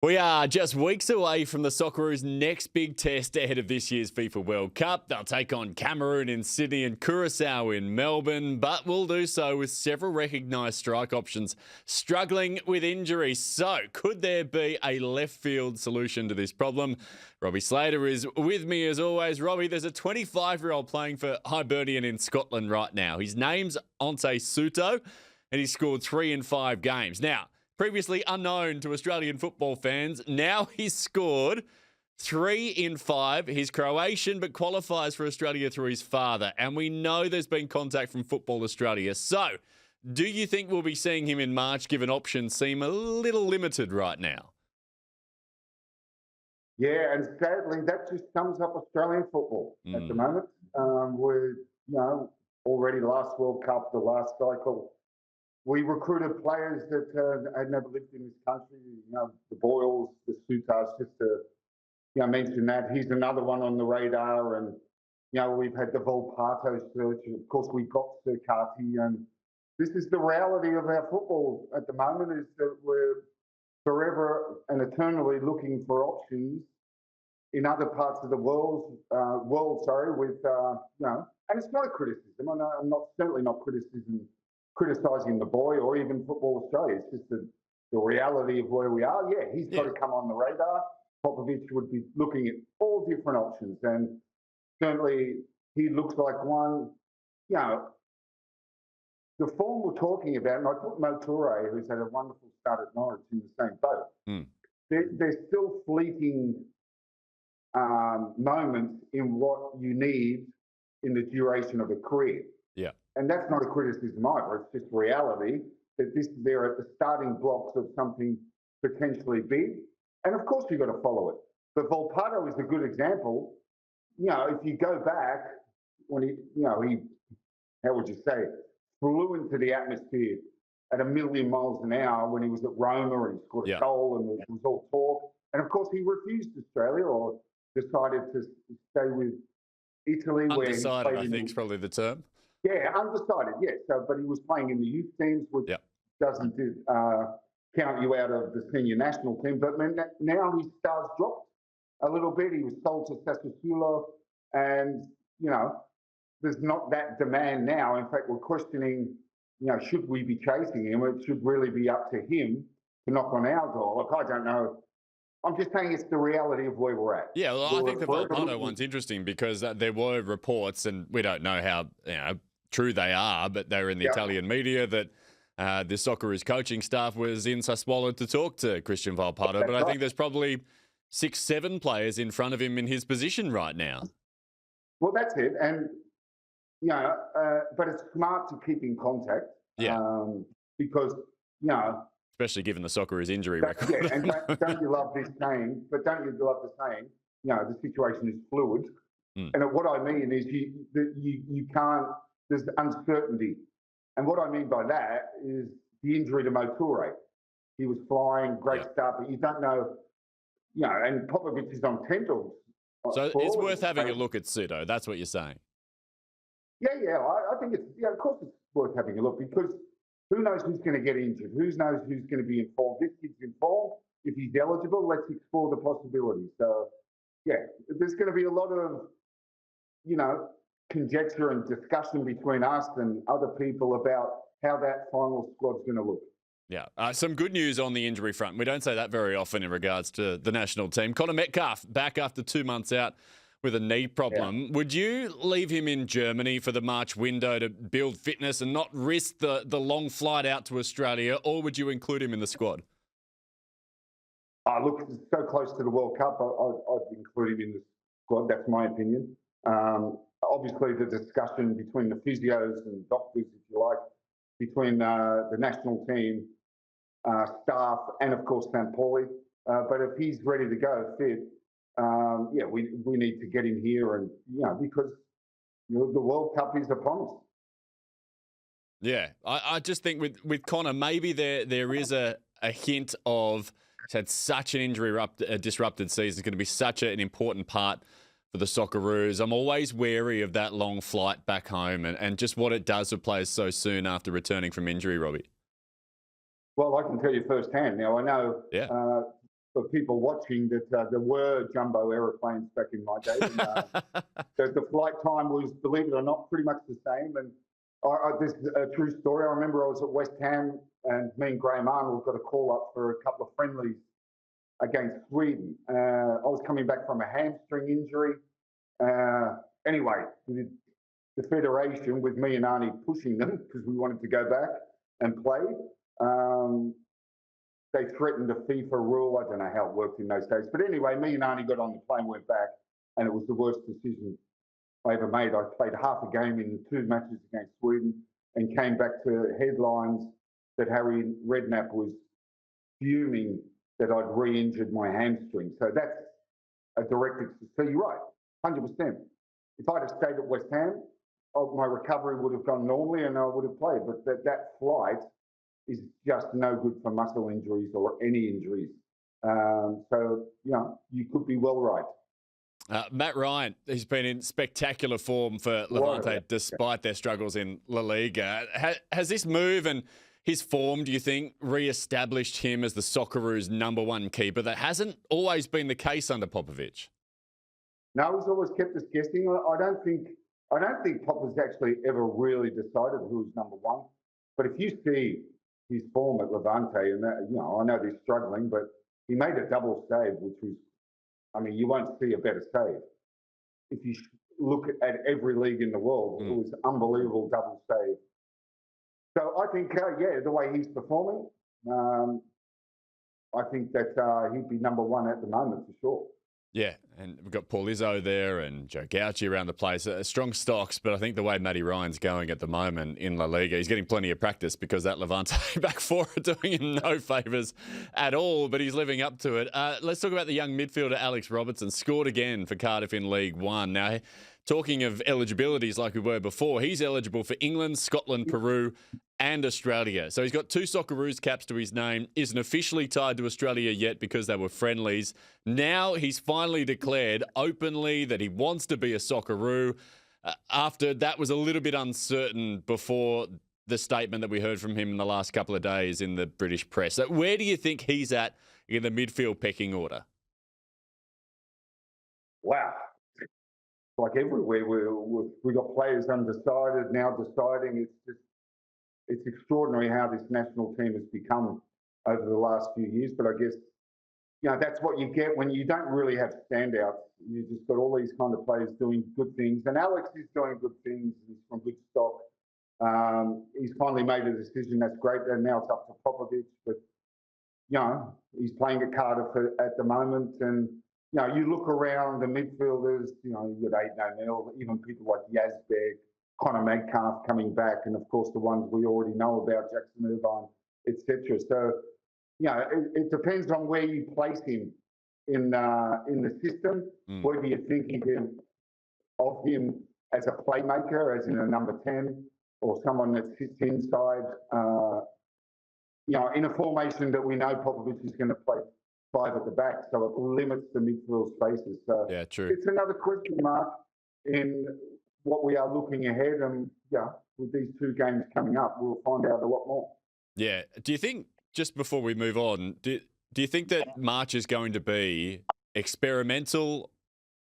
We are just weeks away from the Socceroos' next big test ahead of this year's FIFA World Cup. They'll take on Cameroon in Sydney and Curaçao in Melbourne, but will do so with several recognised strike options struggling with injury. So, could there be a left field solution to this problem? Robbie Slater is with me as always. Robbie, there's a 25-year-old playing for Hibernian in Scotland right now. His name's Ante Suto, and he's scored 3 in 5 games. Now, previously unknown to Australian football fans, now he's scored 3 in 5. He's Croatian but qualifies for Australia through his father. And we know there's been contact from Football Australia. So, do you think we'll be seeing him in March, given options seem a little limited right now? Yeah, and sadly, that just sums up Australian football at the moment. We're, already last World Cup, the last cycle, we recruited players that had never lived in this country. The Boyles, the Sutas, just to mention that. He's another one on the radar, and we've had the Volpato search, and of course we've got Circati, and this is the reality of our football at the moment: is that we're forever and eternally looking for options in other parts of the world. With and it's not a criticism. I'm certainly not criticising the boy or even Football Australia. It's just the reality of where we are. Yeah, he's got to come on the radar. Popovic would be looking at all different options, and certainly he looks like one. The form we're talking about, and I put Moture, who's had a wonderful start at Norwich, in the same boat. There's still fleeting moments in what you need in the duration of a career. Yeah. And that's not a criticism either. It's just reality that they're at the starting blocks of something potentially big. And of course, you've got to follow it. But Volpato is a good example. If you go back when he, how would you say, flew into the atmosphere at 1,000,000 miles an hour when he was at Roma and he scored a goal and it was all talk. And of course, he refused Australia or decided to stay with Italy. Undecided, I think, is probably the term. Yeah, undecided, yeah. So, but he was playing in the youth teams, which doesn't count you out of the senior national team. But now his stars dropped a little bit. He was sold to Sassuolo, and there's not that demand now. In fact, we're questioning, should we be chasing him? It should really be up to him to knock on our door. Look, I don't know. I'm just saying it's the reality of where we're at. Yeah, well, I think the Volpato one's interesting because there were reports, and we don't know how true they are, but they're in the Italian media that the Socceroos coaching staff was in Sassuolo to talk to Christian Volpato. But I think there's probably 6, 7 players in front of him in his position right now. Well, that's it. And, but it's smart to keep in contact. Yeah. Because, especially given the Socceroos injury record. Yeah, and don't you love this saying? But don't you love the saying? The situation is fluid. And what I mean is you can't. There's uncertainty, and what I mean by that is the injury to Moture. He was flying, great start, but you don't know. And Popovic is on tendrils. So it's worth having a look at Suto. That's what you're saying. Yeah. I think it's of course it's worth having a look because. Who knows who's going to get injured? Who knows who's going to be informed? This kid's informed. If he's eligible, let's explore the possibilities. So, there's going to be a lot of, conjecture and discussion between us and other people about how that final squad's going to look. Yeah, some good news on the injury front. We don't say that very often in regards to the national team. Connor Metcalf back after 2 months out with a knee problem. Yeah. Would you leave him in Germany for the March window to build fitness and not risk the long flight out to Australia, or would you include him in the squad? Look, it's so close to the World Cup, I'd include him in the squad. That's my opinion. Obviously, the discussion between the physios and doctors, if you like, between the national team staff and, of course, Sampoli. But if he's ready to go fit, we need to get him here, and because the World Cup is upon us. Yeah, I just think with Connor, maybe there is a hint of he's had such an injury disrupted season. It's going to be such an important part for the Socceroos. I'm always wary of that long flight back home and just what it does for players so soon after returning from injury, Robbie. Well, I can tell you firsthand. Now I know for people watching that there were jumbo aeroplanes back in my day. And, the flight time was, believe it or not, pretty much the same. And this is a true story. I remember I was at West Ham and me and Graham Arnold got a call up for a couple of friendlies against Sweden. I was coming back from a hamstring injury. Anyway, the federation, with me and Arnie pushing them because we wanted to go back and play, they threatened a FIFA rule. I don't know how it worked in those days. But anyway, me and Arnie got on the plane, went back, and it was the worst decision I ever made. I played half a game in 2 matches against Sweden and came back to headlines that Harry Redknapp was fuming that I'd re-injured my hamstring. So that's a direct. So you're right, 100%. If I'd have stayed at West Ham, my recovery would have gone normally and I would have played. But that flight is just no good for muscle injuries or any injuries. So, you could be well right. Matt Ryan, he's been in spectacular form for Levante despite their struggles in La Liga. Has this move and his form, do you think, re-established him as the Socceroos' #1 keeper? That hasn't always been the case under Popovic. No, he's always kept us guessing. I don't think Popper's actually ever really decided who's #1. But if you see his form at Levante, and that, I know they're struggling, but he made a double save, which was, you won't see a better save. If you look at every league in the world, it was unbelievable double save. So I think, the way he's performing, I think that he'd be #1 at the moment for sure. Yeah, and we've got Paul Izzo there and Joe Gauci around the place. Strong stocks, but I think the way Matty Ryan's going at the moment in La Liga, he's getting plenty of practice because that Levante back four are doing him no favours at all, but he's living up to it. Let's talk about the young midfielder Alex Robertson. Scored again for Cardiff in League One. Now, talking of eligibilities like we were before, he's eligible for England, Scotland, Peru and Australia. So he's got 2 Socceroos caps to his name, isn't officially tied to Australia yet because they were friendlies. Now he's finally declared openly that he wants to be a Socceroo after that was a little bit uncertain before the statement that we heard from him in the last couple of days in the British press. So where do you think he's at in the midfield pecking order? Wow. Like everywhere, we got players undecided, now deciding. It's extraordinary how this national team has become over the last few years. But I guess, that's what you get when you don't really have standouts. You just got all these kind of players doing good things. And Alex is doing good things. He's from good stock. He's finally made a decision. That's great. And now it's up to Popovic. But, he's playing at Cardiff at the moment. And, you look around the midfielders, you've got Aidan O'Neill, even people like Yazbek, Connor Metcalf coming back, and of course the ones we already know about, Jackson Irvine, etc. So, it depends on where you place him in the system. What do you think of him as a playmaker, as in a number 10, or someone that sits inside? In a formation that we know Popovic is going to play 5 at the back, so it limits the midfield spaces. So yeah, true. It's another question mark in what we are looking ahead, and with these 2 games coming up, we'll find out a lot more. Yeah. Do you think, just before we move on, do you think that March is going to be experimental?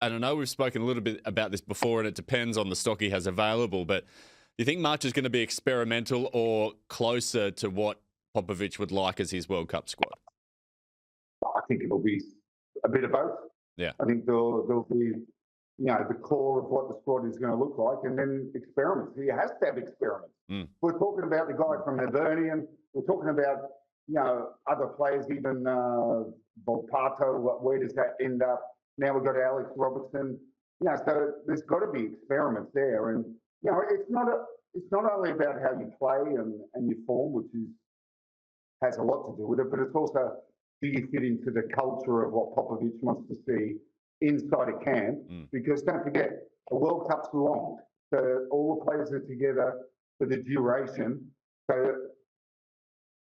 And I know we've spoken a little bit about this before, and it depends on the stock he has available, but do you think March is going to be experimental or closer to what Popovic would like as his World Cup squad? I think it'll be a bit of both. Yeah. I think there'll be, the core of what the squad is going to look like, and then experiments. He has to have experiments. We're talking about the guy from Hibernian. We're talking about, other players, even Volpato. Where does that end up? Now we've got Alex Robertson. So there's got to be experiments there. And, it's not only about how you play and your form, which has a lot to do with it, but it's also, do you fit into the culture of what Popovic wants to see inside a camp? Because don't forget, the World Cup's long. So all the players are together for the duration. So,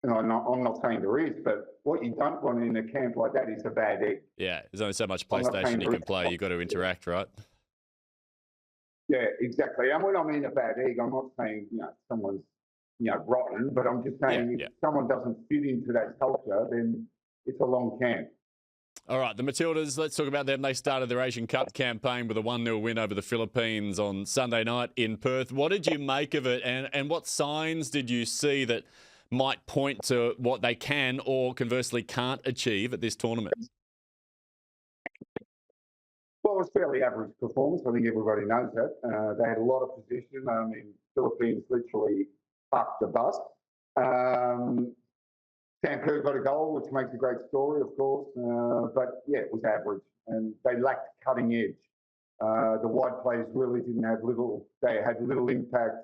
I'm not saying there is, but what you don't want in a camp like that is a bad egg. Yeah, there's only so much PlayStation you can play. You've got to interact, right? Yeah, exactly. And when I mean a bad egg, I'm not saying, someone's, rotten, but I'm just saying if someone doesn't fit into that culture, then it's a long camp. All right, the Matildas, let's talk about them. They started their Asian Cup campaign with a 1-0 win over the Philippines on Sunday night in Perth. What did you make of it, and what signs did you see that might point to what they can or conversely can't achieve at this tournament? Well, it was fairly average performance. I think everybody knows that. They had a lot of position. I mean, Philippines literally parked the bus. Sam Kerr got a goal, which makes a great story, of course. But yeah, it was average, and they lacked cutting edge. The wide plays really didn't have little. They had little impact.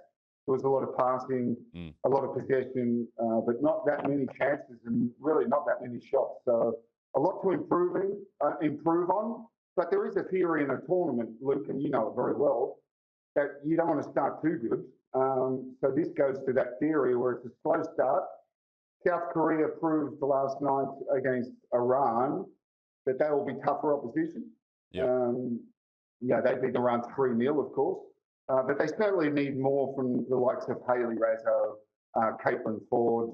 There was a lot of passing, a lot of possession, but not that many chances, and really not that many shots. So a lot to improve on. But there is a theory in a tournament, Luke, and you know it very well, that you don't want to start too good. So this goes to that theory where it's a slow start. South Korea proved last night against Iran that they will be tougher opposition. Yeah, they beat Iran 3-0, of course. But they certainly need more from the likes of Hayley Razzo, Caitlin Ford,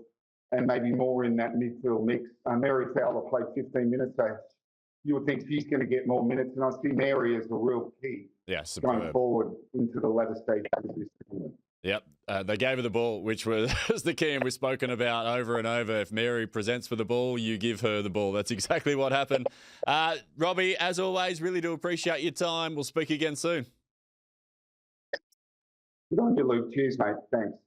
and maybe more in that midfield mix. Mary Fowler played 15 minutes, so you would think she's going to get more minutes. And I see Mary as a real key going forward into the latter stage of this tournament. Yep, they gave her the ball, which was the key, and we've spoken about over and over. If Mary presents for the ball, you give her the ball. That's exactly what happened. Robbie, as always, really do appreciate your time. We'll speak again soon. Good on you, Luke. Cheers, mate. Thanks.